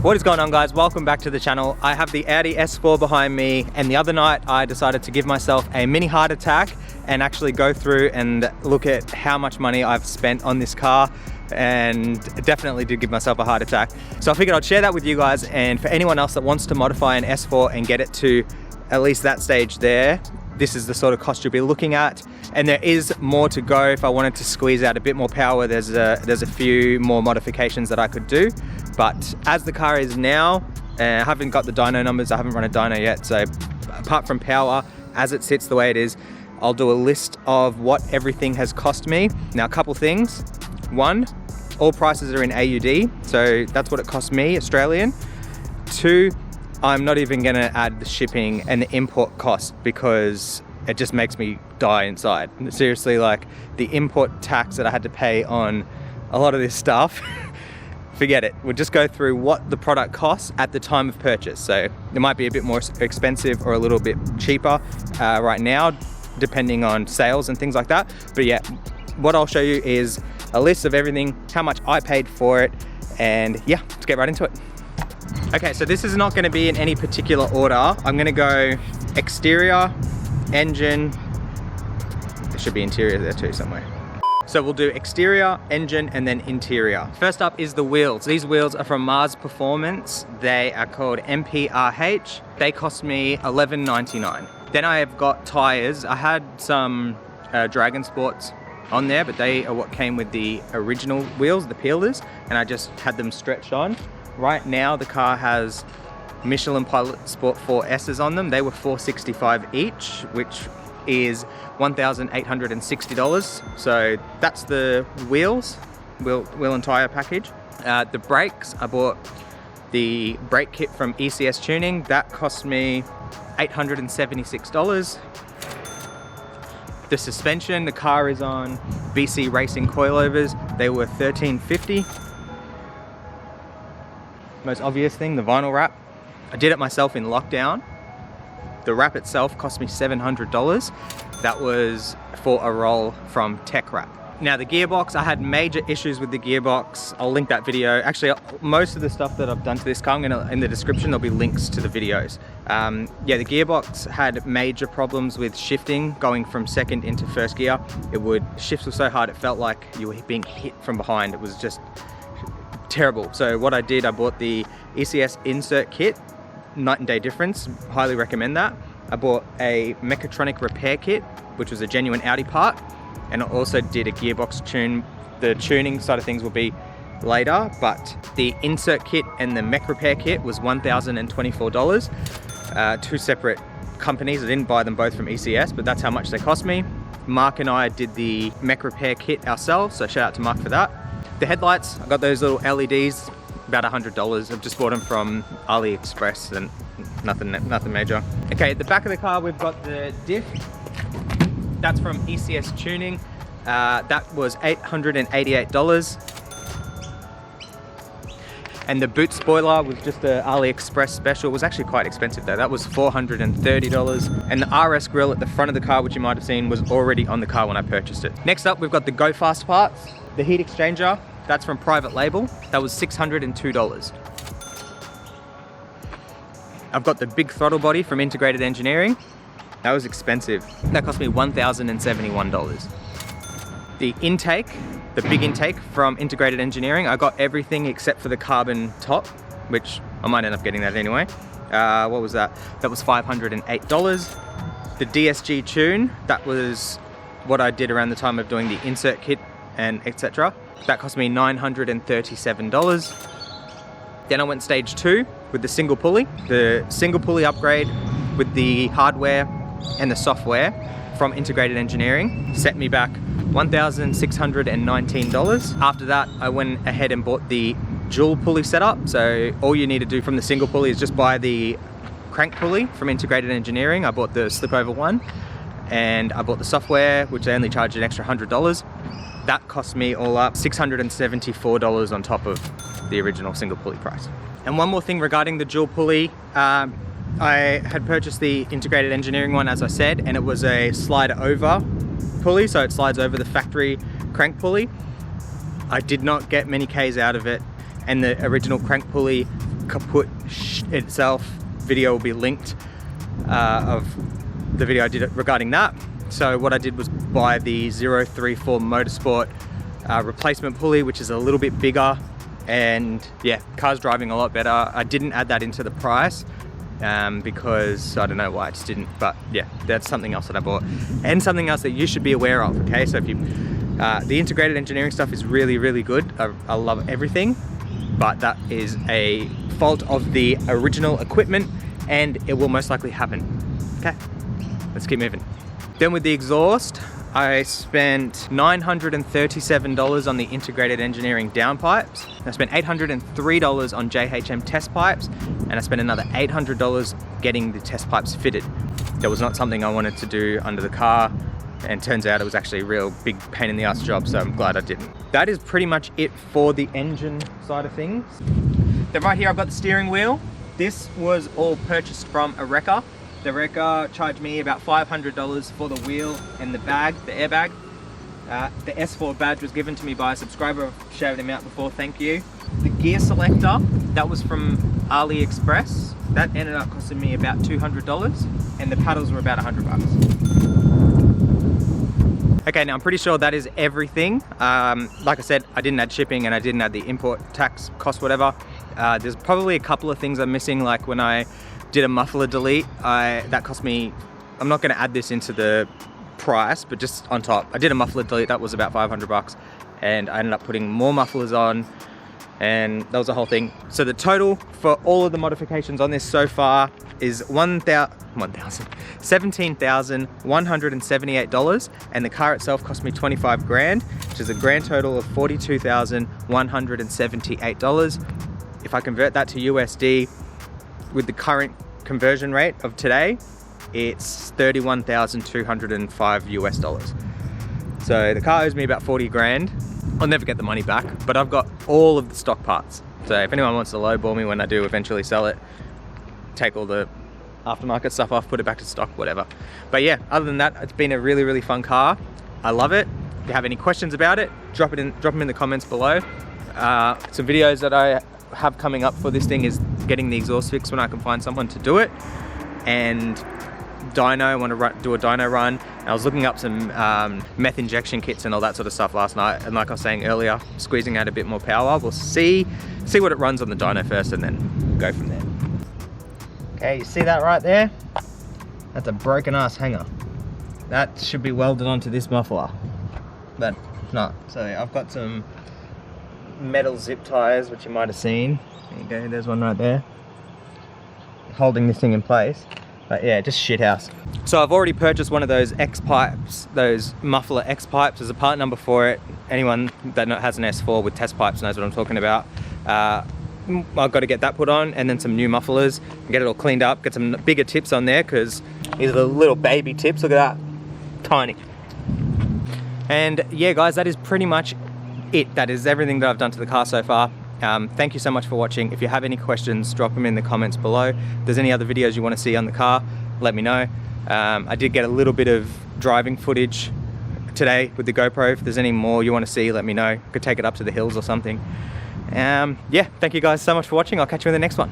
What is going on, guys? Welcome back to the channel. I have the Audi S4 behind me, and the other night I decided to give myself a mini heart attack and actually go through and look at how much money I've spent on this car, and definitely did give myself a heart attack. So I figured I'd share that with you guys, and for anyone else that wants to modify an S4 and get it to at least that stage there, this is the sort of cost you'll be looking at. And there is more to go. If I wanted to squeeze out a bit more power, there's a few more modifications that I could do. But as the car is now, I haven't got the dyno numbers, I haven't run a dyno yet, so apart from power, as it sits the way it is, I'll do a list of what everything has cost me. Now, a couple things. One, all prices are in AUD, so that's what it cost me, Australian. Two, I'm not even gonna add the shipping and the import cost because it just makes me die inside. Seriously, like the import tax that I had to pay on a lot of this stuff, forget it. We'll just go through what the product costs at the time of purchase. So it might be a bit more expensive or a little bit cheaper right now, depending on sales and things like that. But yeah, what I'll show you is a list of everything, how much I paid for it, and yeah, let's get right into it. Okay, so this is not gonna be in any particular order. I'm gonna go exterior, engine, there should be interior there too somewhere. So we'll do exterior, engine, and then interior. First up is the wheels. These wheels are from Mars Performance. They are called MPRH. They cost me $11.99. Then I have got tires. I had some Dragon Sports on there, but they are what came with the original wheels, the peelers, and I just had them stretched on. Right now the car has Michelin Pilot Sport 4S's on them. They were $465 each, which is $1,860. So that's the wheel and tire package. The brakes, I bought the brake kit from ECS Tuning. That cost me $876. The suspension, the car is on BC Racing Coilovers. They were $13.50. Most obvious thing, the vinyl wrap. I did it myself in lockdown. The wrap itself cost me $700. That was for a roll from Tech Wrap. Now the gearbox, I had major issues with the gearbox. I'll link that video. Actually, most of the stuff that I've done to this car, in the description, there'll be links to the videos. Yeah, the gearbox had major problems with shifting, going from second into first gear. It would shift so hard, it felt like you were being hit from behind. It was just terrible. So what I did, I bought the ECS insert kit, night and day difference, highly recommend that. I bought a mechatronic repair kit, which was a genuine Audi part, and I also did a gearbox tune. The tuning side of things will be later, but the insert kit and the mech repair kit was $1,024. Two separate companies. I didn't buy them both from ECS, but that's how much they cost me. Mark and I did the mech repair kit ourselves, so shout out to Mark for that. The headlights, I got those little LEDs, about $100. I've just bought them from AliExpress and nothing major. Okay, at the back of the car, we've got the diff. That's from ECS Tuning. That was $888. And the boot spoiler was just an AliExpress special. It was actually quite expensive though. That was $430. And the RS grille at the front of the car, which you might have seen, was already on the car when I purchased it. Next up, we've got the Go Fast parts. The heat exchanger, that's from Private Label. That was $602. I've got the big throttle body from Integrated Engineering. That was expensive. That cost me $1,071. The intake, the big intake from Integrated Engineering, I got everything except for the carbon top, which I might end up getting that anyway. What was that? That was $508. The DSG tune, that was what I did around the time of doing the insert kit and etc. That cost me $937. Then I went stage 2 with the single pulley. The single pulley upgrade with the hardware and the software from Integrated Engineering set me back $1,619. After that, I went ahead and bought the dual pulley setup. So all you need to do from the single pulley is just buy the crank pulley from Integrated Engineering. I bought the slipover one, and I bought the software, which they only charged an extra $100. That cost me all up $674 on top of the original single pulley price. And one more thing regarding the dual pulley, I had purchased the Integrated Engineering one, as I said, and it was a slide over pulley, so it slides over the factory crank pulley. I did not get many Ks out of it, and the original crank pulley kaput itself video will be linked of the video I did regarding that. So what I did was buy the 034 Motorsport replacement pulley, which is a little bit bigger, and yeah, car's driving a lot better. I didn't add that into the price because I don't know why I just didn't, but yeah, that's something else that I bought, and something else that you should be aware of. Okay, so if you the integrated engineering stuff is really, really good. I love everything, but that is a fault of the original equipment, and it will most likely happen. Okay, let's keep moving. Then with the exhaust, I spent $937 on the integrated engineering downpipes. I spent $803 on JHM test pipes, and I spent another $800 getting the test pipes fitted. That was not something I wanted to do under the car, and turns out it was actually a real big pain in the ass job, so I'm glad I didn't. That is pretty much it for the engine side of things. Then right here I've got the steering wheel. This was all purchased from a wrecker. The wrecker charged me about $500 for the wheel and the bag, the airbag. The S4 badge was given to me by a subscriber. I've shouted him out before, thank you. The gear selector, that was from AliExpress. That ended up costing me about $200, and the paddles were about $100. Okay, now I'm pretty sure that is everything. Like I said, I didn't add shipping and I didn't add the import tax cost, whatever. There's probably a couple of things I'm missing, like when I did a muffler delete, that cost me, I'm not gonna add this into the price, but just on top, I did a muffler delete, that was about $500, and I ended up putting more mufflers on, and that was the whole thing. So the total for all of the modifications on this so far is $17,178, and the car itself cost me 25 grand, which is a grand total of $42,178. If I convert that to USD, with the current conversion rate of today, it's $31,205 US. So the car owes me about 40 grand. I'll never get the money back, but I've got all of the stock parts. So if anyone wants to lowball me when I do eventually sell it, take all the aftermarket stuff off, put it back to stock, whatever. But yeah, other than that, it's been a really, really fun car. I love it. If you have any questions about it, drop them in the comments below. Some videos that I have coming up for this thing is getting the exhaust fixed when I can find someone to do it, and dyno, I want to do a dyno run. I was looking up some meth injection kits and all that sort of stuff last night, and like I was saying earlier, squeezing out a bit more power. We'll see what it runs on the dyno first and then go from there. Okay, you see that right there? That's a broken ass hanger. That should be welded onto this muffler, but it's not. So I've got some metal zip ties, which you might have seen. There you go, there's one right there, holding this thing in place. But yeah, just shit house. So I've already purchased one of those X pipes, those muffler X pipes. There's a part number for it. Anyone that has an S4 with test pipes knows what I'm talking about. I've got to get that put on, and then some new mufflers, get it all cleaned up, get some bigger tips on there, because these are the little baby tips. Look at that, tiny. And yeah guys, that is pretty much it. That is everything that I've done to the car so far. Thank you so much for watching. If you have any questions, drop them in the comments below. If there's any other videos you want to see on the car, let me know. I did get a little bit of driving footage today with the GoPro. If there's any more you want to see, let me know. Could take it up to the hills or something. Yeah, thank you guys so much for watching. I'll catch you in the next one.